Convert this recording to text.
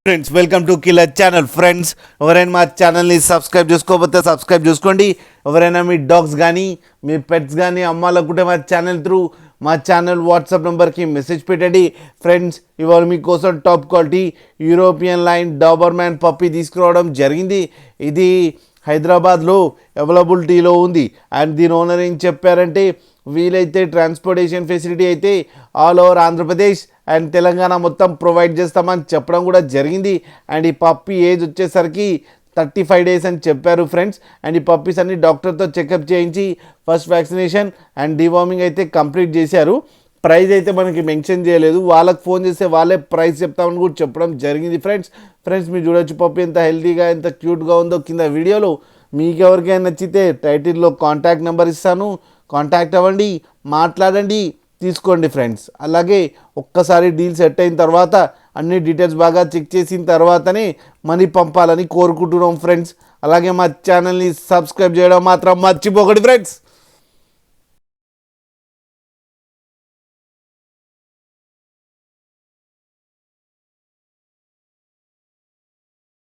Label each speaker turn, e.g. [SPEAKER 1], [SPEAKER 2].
[SPEAKER 1] Friends welcome to killer channel. Friends ఎవరైనా మా ఛానల్ని సబ్స్క్రైబ్ చేసుకోకపోతే సబ్స్క్రైబ్ చేసుకోండి. ఎవరైనా మీ డాగ్స్ కానీ మీ పెట్స్ కానీ అమ్మాలనుకుంటే మా ఛానల్ త్రూ మా ఛానల్ వాట్సాప్ నెంబర్కి మెసేజ్ పెట్టండి. ఫ్రెండ్స్ ఇవాళ మీకోసం top quality European line Doberman puppy తీసుకురావడం జరిగింది. ఇది హైదరాబాద్లో అవైలబిలిటీలో ఉంది. అండ్ దీని ఓనర్ ఏం చెప్పారంటే వీలైతే ట్రాన్స్పోర్టేషన్ ఫెసిలిటీ అయితే all over Andhra Pradesh and Telangana మొత్తం ప్రొవైడ్ చేస్తామని చెప్పడం కూడా జరిగింది. అండ్ ఈ పప్పీ ఏజ్ వచ్చేసరికి 35 days అని చెప్పారు ఫ్రెండ్స్. అండ్ ఈ పప్పీస్ అన్ని డాక్టర్తో చెకప్ చేయించి ఫస్ట్ వ్యాక్సినేషన్ అండ్ డివార్మింగ్ అయితే కంప్లీట్ చేశారు. ప్రైస్ అయితే మనకి మెన్షన్ చేయలేదు. వాళ్ళకి ఫోన్ చేస్తే వాళ్ళే ప్రైస్ చెప్తామని కూడా చెప్పడం జరిగింది. ఫ్రెండ్స్ మీరు చూడొచ్చు పప్పీ ఎంత హెల్తీగా ఎంత క్యూట్గా ఉందో కింద వీడియోలో. మీకు ఎవరికైనా నచ్చితే టైటిల్లో కాంటాక్ట్ నెంబర్ ఇస్తాను, కాంటాక్ట్ అవ్వండి, మాట్లాడండి, తీసుకోండి ఫ్రెండ్స్. అలాగే ఒక్కసారి డీల్ సెట్ అయిన తర్వాత అన్ని డీటెయిల్స్ బాగా చెక్ చేసిన తర్వాతనే మనీ పంపాలని కోరుకుంటున్నాం ఫ్రెండ్స్. అలాగే మా ఛానల్ని సబ్స్క్రైబ్ చేయడం మాత్రం మర్చిపోకండి ఫ్రెండ్స్.